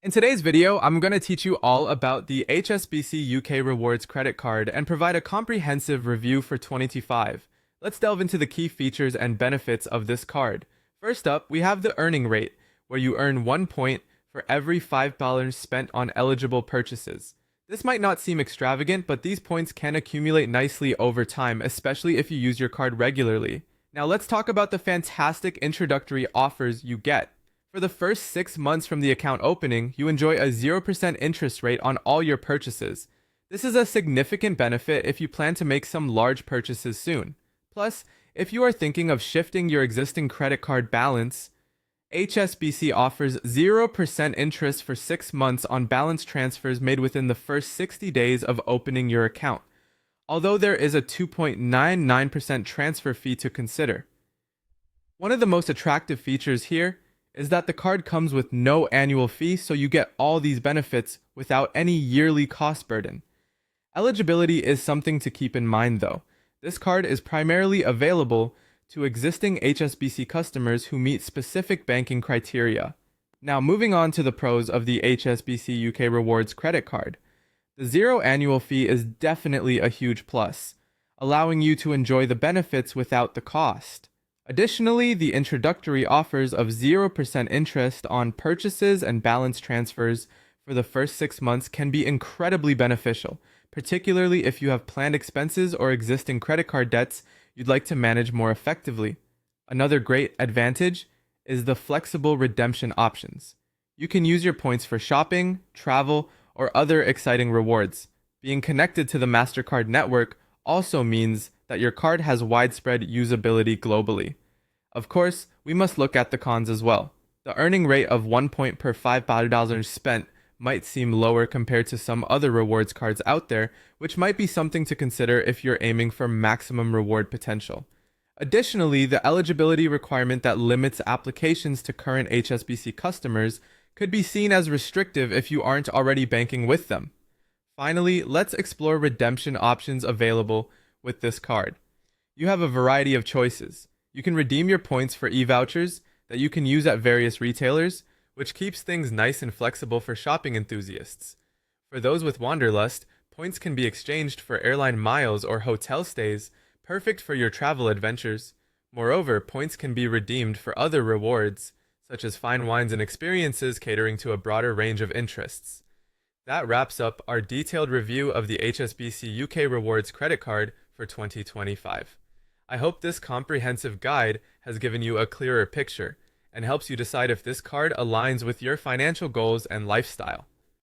In today's video, I'm going to teach you all about the HSBC UK Rewards credit card and provide a comprehensive review for 2025. Let's delve into the key features and benefits of this card. First up, we have the earning rate, where you earn 1 point for every $5 spent on eligible purchases. This might not seem extravagant, but these points can accumulate nicely over time, especially if you use your card regularly. Now let's talk about the fantastic introductory offers you get. For the first 6 months from the account opening, you enjoy a 0% interest rate on all your purchases. This is a significant benefit if you plan to make some large purchases soon. Plus, if you are thinking of shifting your existing credit card balance, HSBC offers 0% interest for 6 months on balance transfers made within the first 60 days of opening your account, although there is a 2.99% transfer fee to consider. One of the most attractive features here is that the card comes with no annual fee, so you get all these benefits without any yearly cost burden. Eligibility is something to keep in mind though. This card is primarily available to existing HSBC customers who meet specific banking criteria. Now moving on to the pros of the HSBC UK Rewards credit card. The zero annual fee is definitely a huge plus, allowing you to enjoy the benefits without the cost. Additionally, the introductory offers of 0% interest on purchases and balance transfers for the first 6 months can be incredibly beneficial, particularly if you have planned expenses or existing credit card debts you'd like to manage more effectively. Another great advantage is the flexible redemption options. You can use your points for shopping, travel, or other exciting rewards. Being connected to the MasterCard network also means that your card has widespread usability globally. Of course, we must look at the cons as well. The earning rate of 1 point per $5 spent might seem lower compared to some other rewards cards out there, which might be something to consider if you're aiming for maximum reward potential. Additionally, the eligibility requirement that limits applications to current HSBC customers could be seen as restrictive if you aren't already banking with them. Finally, let's explore redemption options available with this card. You have a variety of choices. You can redeem your points for e-vouchers that you can use at various retailers, which keeps things nice and flexible for shopping enthusiasts. For those with wanderlust, points can be exchanged for airline miles or hotel stays, perfect for your travel adventures. Moreover, points can be redeemed for other rewards, such as fine wines and experiences catering to a broader range of interests. That wraps up our detailed review of the HSBC UK Rewards credit card for 2025. I hope this comprehensive guide has given you a clearer picture and helps you decide if this card aligns with your financial goals and lifestyle.